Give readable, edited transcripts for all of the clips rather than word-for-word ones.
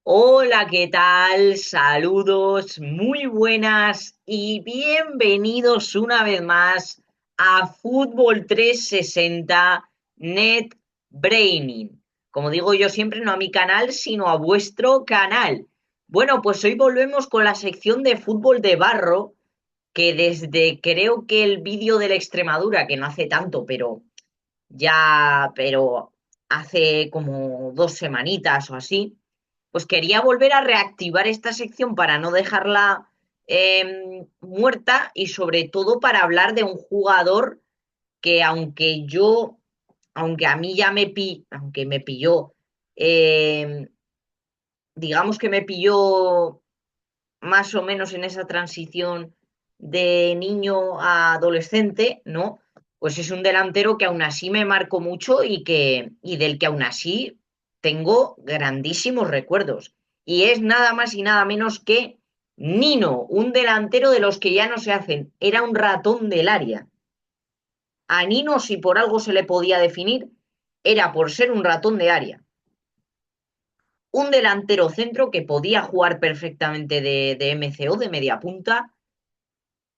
Hola, ¿qué tal? Saludos, muy buenas y bienvenidos una vez más a Fútbol 360 Net Braining. Como digo yo siempre, no a mi canal, sino a vuestro canal. Bueno, pues hoy volvemos con la sección de fútbol de barro, que desde creo que el vídeo de la Extremadura, que no hace tanto, pero hace como 2 semanitas o así, pues quería volver a reactivar esta sección para no dejarla muerta y sobre todo para hablar de un jugador que aunque a mí aunque me pilló, em, digamos que me pilló más o menos en esa transición de niño a adolescente, ¿no? Pues es un delantero que aún así me marcó mucho y del que aún así tengo grandísimos recuerdos. Y es nada más y nada menos que Nino, un delantero de los que ya no se hacen. Era un ratón del área. A Nino, si por algo se le podía definir, era por ser un ratón de área. Un delantero centro que podía jugar perfectamente de MCO, de media punta,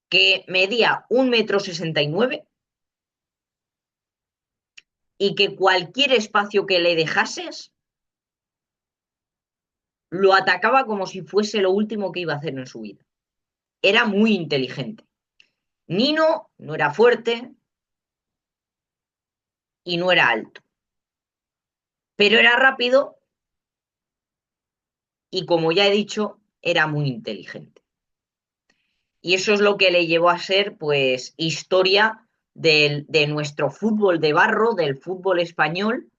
que medía 1,69 m y que cualquier espacio que le dejases lo atacaba como si fuese lo último que iba a hacer en su vida. Era muy inteligente. Nino no era fuerte y no era alto, pero era rápido y, como ya he dicho, era muy inteligente. Y eso es lo que le llevó a ser, pues, historia de nuestro fútbol de barro, del fútbol español,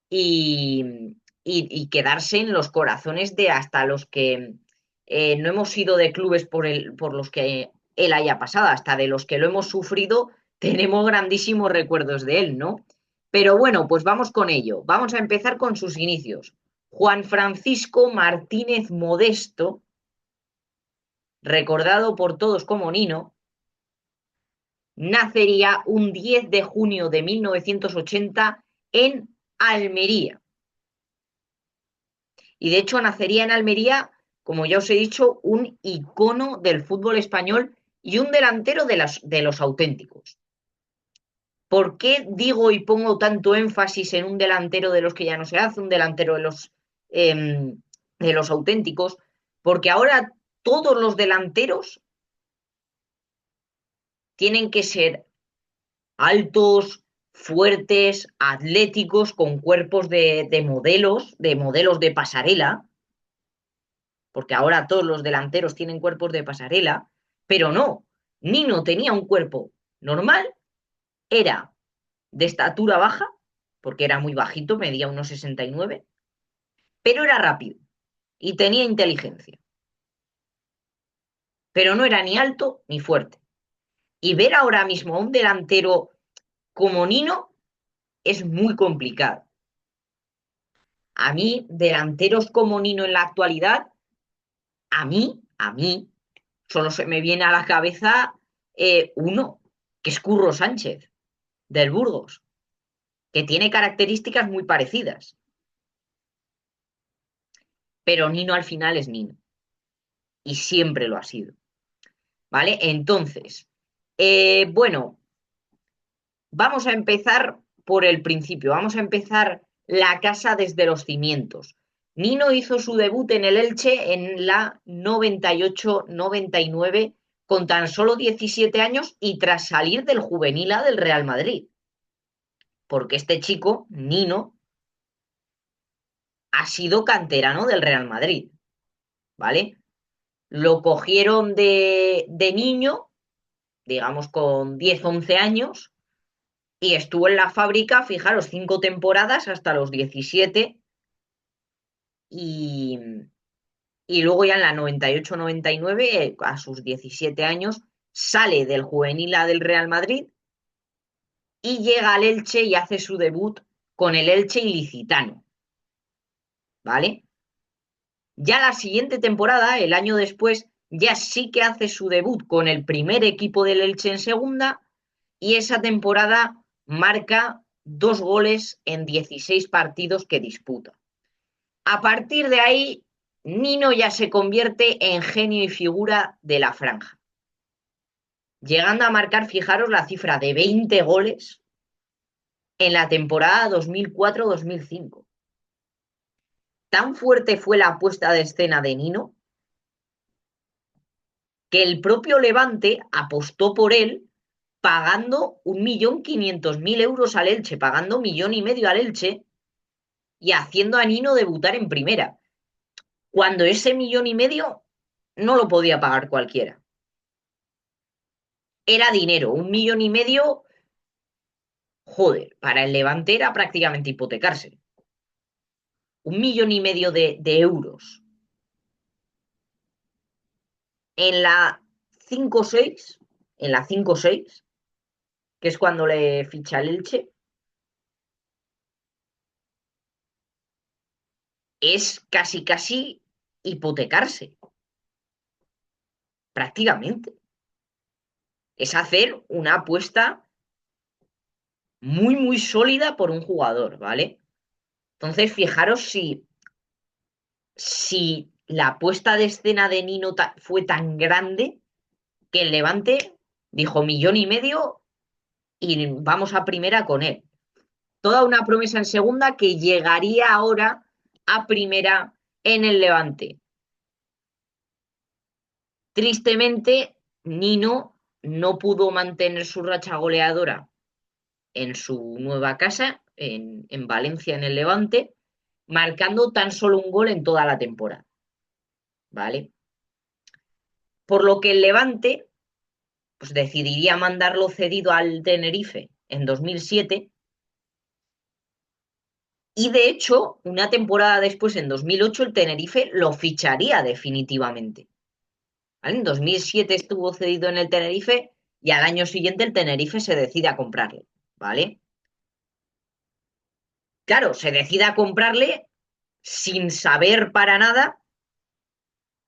y, y quedarse en los corazones de hasta los que no hemos sido de clubes por los que él haya pasado, hasta de los que lo hemos sufrido, tenemos grandísimos recuerdos de él, ¿no? Pero bueno, pues vamos con ello. Vamos a empezar con sus inicios. Juan Francisco Martínez Modesto, recordado por todos como Nino, nacería un 10 de junio de 1980 en Almería. Y de hecho nacería en Almería, como ya os he dicho, un icono del fútbol español y un delantero de los auténticos. ¿Por qué digo y pongo tanto énfasis en un delantero de los que ya no se hace, un delantero de los auténticos? Porque ahora todos los delanteros tienen que ser altos, fuertes, atléticos, con cuerpos de modelos de pasarela, porque ahora todos los delanteros tienen cuerpos de pasarela, pero no, Nino tenía un cuerpo normal, era de estatura baja, porque era muy bajito, medía 1,69 m, pero era rápido y tenía inteligencia, pero no era ni alto ni fuerte. Y ver ahora mismo a un delantero como Nino es muy complicado. A mí, delanteros como Nino en la actualidad, a mí, solo se me viene a la cabeza uno, que es Curro Sánchez, del Burgos, que tiene características muy parecidas, pero Nino al final es Nino y siempre lo ha sido, ¿vale? Entonces, bueno, vamos a empezar por el principio, vamos a empezar la casa desde los cimientos. Nino hizo su debut en el Elche en la 98-99 con tan solo 17 años y tras salir del juvenil A del Real Madrid, porque este chico, Nino, ha sido canterano del Real Madrid, ¿vale? Lo cogieron de niño, digamos con 10 11 años, y estuvo en la fábrica, fijaros, 5 temporadas hasta los 17 y, y luego ya en la 98-99, a sus 17 años, sale del juvenil A del Real Madrid y llega al Elche y hace su debut con el Elche ilicitano, ¿vale? Ya la siguiente temporada, el año después, ya sí que hace su debut con el primer equipo del Elche en segunda y esa temporada marca 2 goles en 16 partidos que disputa. A partir de ahí Nino ya se convierte en genio y figura de la franja, llegando a marcar, fijaros, la cifra de 20 goles en la temporada 2004-2005. Tan fuerte fue la puesta de escena de Nino que el propio Levante apostó por él pagando 1.500.000 euros al Elche, pagando 1,5 millones al Elche y haciendo a Nino debutar en primera, cuando ese 1,5 millones no lo podía pagar cualquiera. Era dinero, 1,5 millones, joder, para el Levante era prácticamente hipotecarse. 1,5 millones de euros. En la 5-6, en la 5-6, que es cuando le ficha el Elche, es casi casi hipotecarse, prácticamente. Es hacer una apuesta muy, muy sólida por un jugador, ¿vale? Entonces, fijaros si la puesta de escena de Nino fue tan grande que el Levante dijo 1,5 millones y vamos a primera con él. Toda una promesa en segunda que llegaría ahora a primera en el Levante. Tristemente, Nino no pudo mantener su racha goleadora en su nueva casa, en Valencia, en el Levante, marcando tan solo un gol en toda la temporada. ¿Vale? Por lo que el Levante pues, decidiría mandarlo cedido al Tenerife en 2007 y de hecho, una temporada después, en 2008, el Tenerife lo ficharía definitivamente. ¿Vale? En 2007 estuvo cedido en el Tenerife y al año siguiente el Tenerife se decide a comprarle. ¿Vale? Claro, se decide a comprarle sin saber para nada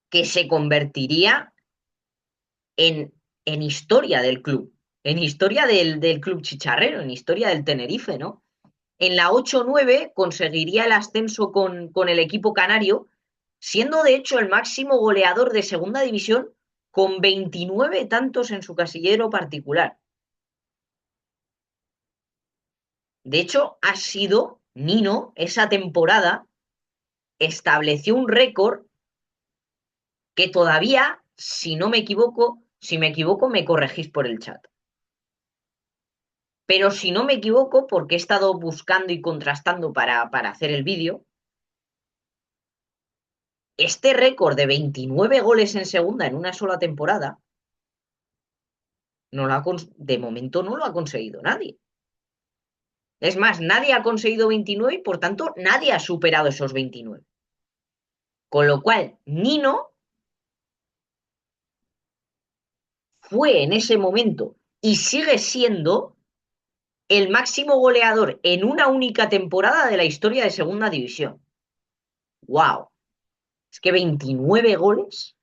que se convertiría en historia del club, en historia del club chicharrero, en historia del Tenerife, ¿no? En la 8-9 conseguiría el ascenso con el equipo canario, siendo de hecho el máximo goleador de segunda división con 29 tantos en su casillero particular. De hecho, ha sido Nino, esa temporada, estableció un récord que todavía, si no me equivoco, si me equivoco, me corregís por el chat. Pero si no me equivoco, porque he estado buscando y contrastando para hacer el vídeo, este récord de 29 goles en segunda en una sola temporada, de momento no lo ha conseguido nadie. Es más, nadie ha conseguido 29 y por tanto nadie ha superado esos 29. Con lo cual, Nino fue en ese momento y sigue siendo el máximo goleador en una única temporada de la historia de Segunda División. ¡Wow! Es que 29 goles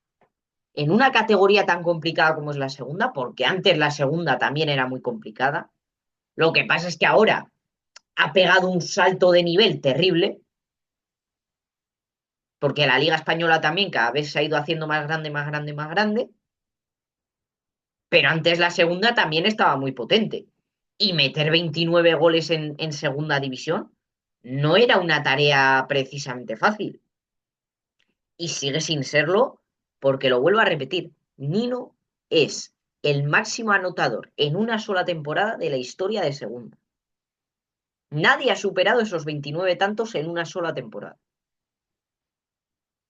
en una categoría tan complicada como es la segunda, porque antes la segunda también era muy complicada. Lo que pasa es que ahora ha pegado un salto de nivel terrible, porque la Liga Española también cada vez se ha ido haciendo más grande, más grande, más grande, pero antes la segunda también estaba muy potente. Y meter 29 goles en segunda división no era una tarea precisamente fácil. Y sigue sin serlo, porque lo vuelvo a repetir, Nino es el máximo anotador en una sola temporada de la historia de segunda. Nadie ha superado esos 29 tantos en una sola temporada.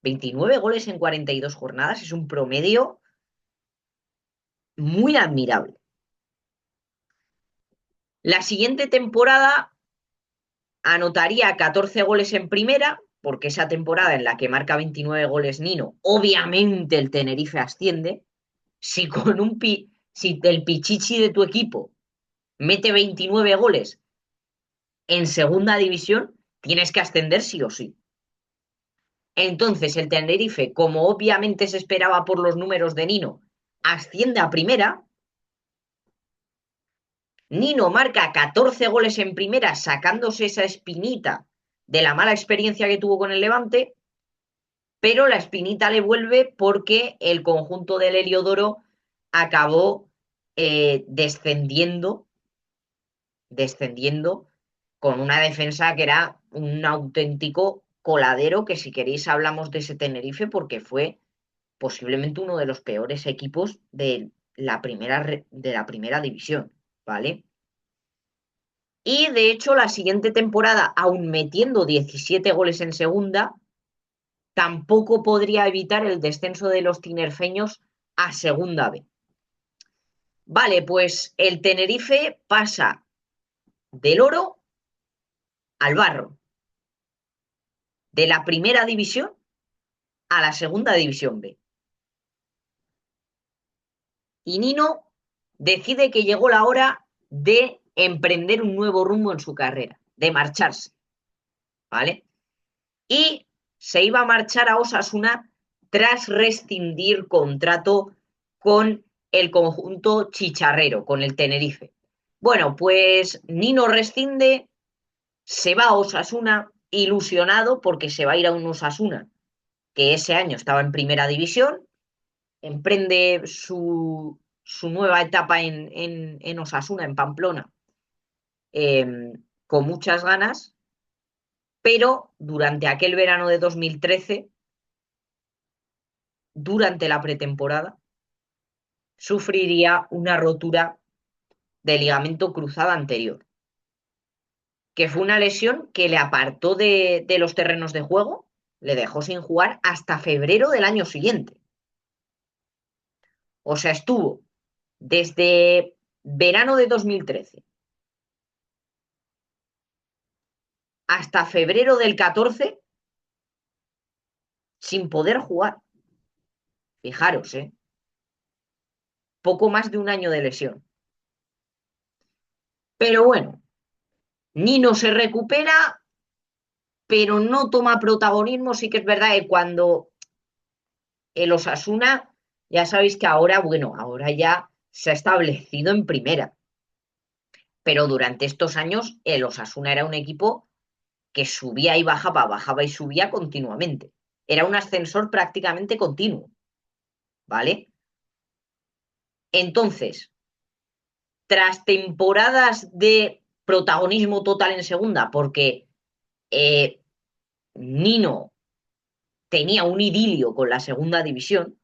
29 goles en 42 jornadas es un promedio muy admirable. La siguiente temporada anotaría 14 goles en primera, porque esa temporada en la que marca 29 goles Nino, obviamente el Tenerife asciende. Si el Pichichi de tu equipo mete 29 goles en segunda división, tienes que ascender sí o sí. Entonces el Tenerife, como obviamente se esperaba por los números de Nino, asciende a primera. Nino marca 14 goles en primera, sacándose esa espinita de la mala experiencia que tuvo con el Levante. pero la espinita le vuelve porque el conjunto del Heliodoro acabó descendiendo con una defensa que era un auténtico coladero, que si queréis hablamos de ese Tenerife porque fue posiblemente uno de los peores equipos de la primera división, ¿vale? Y de hecho, la siguiente temporada, aun metiendo 17 goles en segunda, tampoco podría evitar el descenso de los tinerfeños a segunda B. Vale, pues el Tenerife pasa del oro al barro, de la primera división a la segunda división B. Y Nino decide que llegó la hora de emprender un nuevo rumbo en su carrera, de marcharse, ¿vale? Y se iba a marchar a Osasuna tras rescindir contrato con el conjunto chicharrero, con el Tenerife. Bueno, pues Nino rescinde, se va a Osasuna ilusionado porque se va a ir a un Osasuna que ese año estaba en primera división, emprende su nueva etapa en Osasuna, en Pamplona, con muchas ganas, pero durante aquel verano de 2013, durante la pretemporada, sufriría una rotura de ligamento cruzado anterior, que fue una lesión que le apartó de los terrenos de juego, le dejó sin jugar hasta febrero del año siguiente. O sea, estuvo desde verano de 2013 hasta febrero del 14 sin poder jugar. Fijaros, poco más de un año de lesión. Pero bueno, Nino se recupera, pero no toma protagonismo. Sí que es verdad que cuando el Osasuna, ya sabéis que ahora, bueno, ahora ya se ha establecido en primera. Pero durante estos años el Osasuna era un equipo que subía y bajaba y subía continuamente. Era un ascensor prácticamente continuo, ¿vale? Entonces, tras temporadas de protagonismo total en segunda, porque Nino tenía un idilio con la segunda división,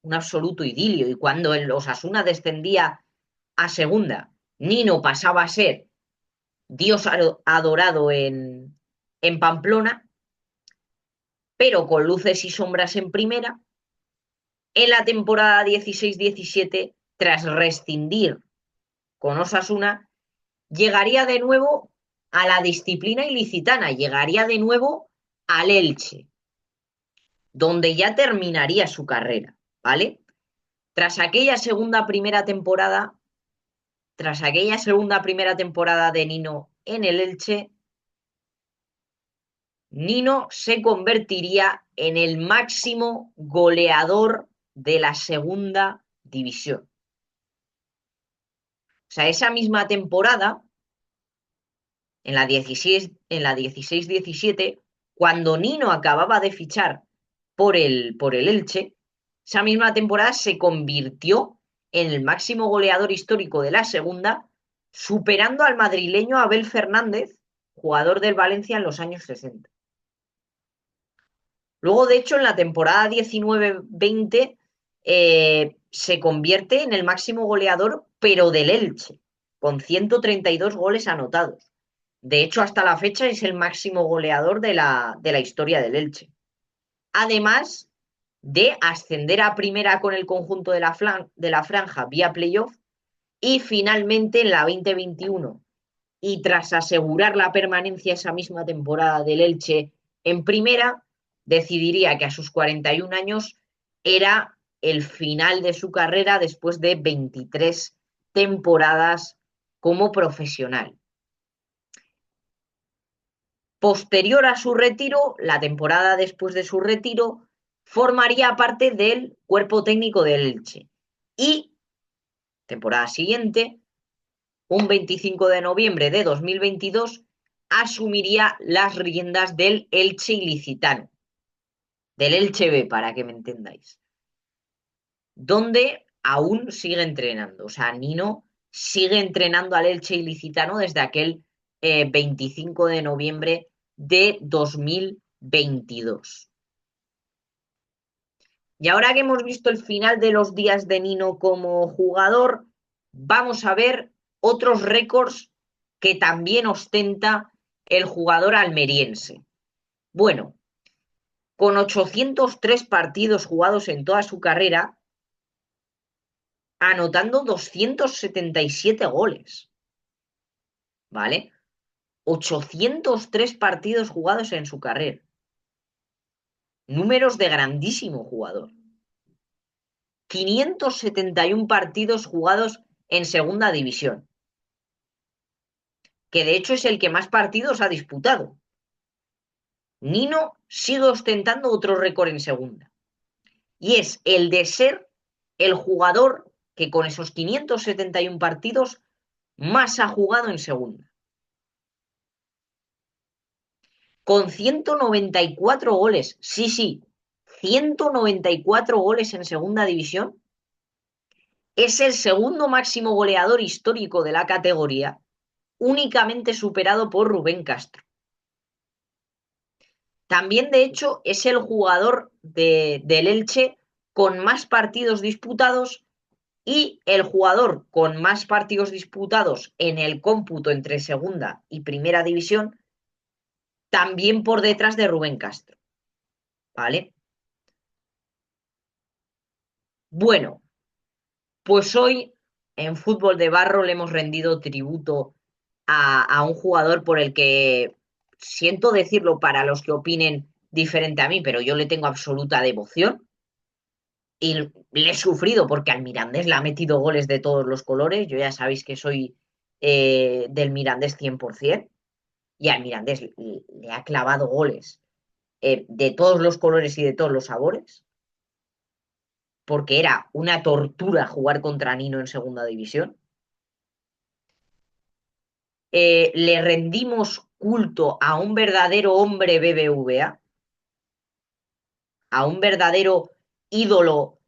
un absoluto idilio, y cuando el Osasuna descendía a segunda, Nino pasaba a ser Dios adorado en Pamplona, pero con luces y sombras en primera. En la temporada 16-17, tras rescindir con Osasuna, llegaría de nuevo a la disciplina ilicitana, llegaría de nuevo al Elche, donde ya terminaría su carrera, ¿vale? Tras aquella segunda primera temporada de Nino en el Elche, Nino se convertiría en el máximo goleador de la segunda división. O sea, esa misma temporada, en la 16-17, cuando Nino acababa de fichar por el Elche, esa misma temporada se convirtió en el máximo goleador histórico de la segunda, superando al madrileño Abel Fernández, jugador del Valencia en los años 60. Luego, de hecho, en la temporada 19-20 se convierte en el máximo goleador, pero del Elche, con 132 goles anotados. De hecho, hasta la fecha es el máximo goleador de la historia del Elche. Además de ascender a primera con el conjunto de la franja vía playoff y finalmente en la 2021 y tras asegurar la permanencia esa misma temporada del Elche en primera, decidiría que a sus 41 años era el final de su carrera después de 23 temporadas como profesional. Posterior a su retiro, la temporada después de su retiro, formaría parte del cuerpo técnico del Elche. Y, temporada siguiente, un 25 de noviembre de 2022, asumiría las riendas del Elche ilicitano, del Elche B, para que me entendáis, donde aún sigue entrenando. O sea, Nino sigue entrenando al Elche ilicitano desde aquel 25 de noviembre de 2022. Y ahora que hemos visto el final de los días de Nino como jugador, vamos a ver otros récords que también ostenta el jugador almeriense. Bueno, con 803 partidos jugados en toda su carrera, anotando 277 goles, ¿vale? 803 partidos jugados en su carrera. Números de grandísimo jugador. 571 partidos jugados en segunda división, que de hecho es el que más partidos ha disputado. Nino sigue ostentando otro récord en segunda, y es el de ser el jugador que con esos 571 partidos más ha jugado en segunda. Con 194 goles, sí, 194 goles en segunda división, es el segundo máximo goleador histórico de la categoría, únicamente superado por Rubén Castro. También, de hecho, es el jugador del Elche con más partidos disputados y el jugador con más partidos disputados en el cómputo entre segunda y primera división, también por detrás de Rubén Castro. ¿Vale? Bueno, pues hoy en Fútbol de Barro le hemos rendido tributo a un jugador por el que, siento decirlo para los que opinen diferente a mí, pero yo le tengo absoluta devoción y le he sufrido porque al Mirandés le ha metido goles de todos los colores. Yo ya sabéis que soy del Mirandés 100% y al Mirandés le ha clavado goles de todos los colores y de todos los sabores, porque era una tortura jugar contra Nino en segunda división. Le rendimos culto a un verdadero hombre BBVA, a un verdadero ídolo,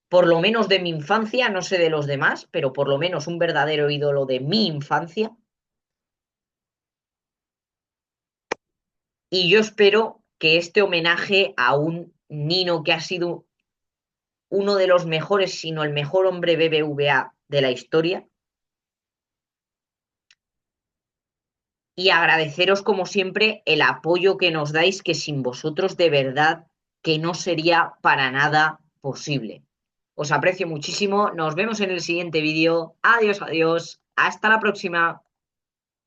por lo menos de mi infancia, no sé de los demás, pero por lo menos un verdadero ídolo de mi infancia. Y yo espero que este homenaje a un Nino que ha sido uno de los mejores, sino el mejor hombre BBVA de la historia, y agradeceros como siempre el apoyo que nos dais, que sin vosotros de verdad que no sería para nada posible. Os aprecio muchísimo, nos vemos en el siguiente vídeo. Adiós, adiós, hasta la próxima.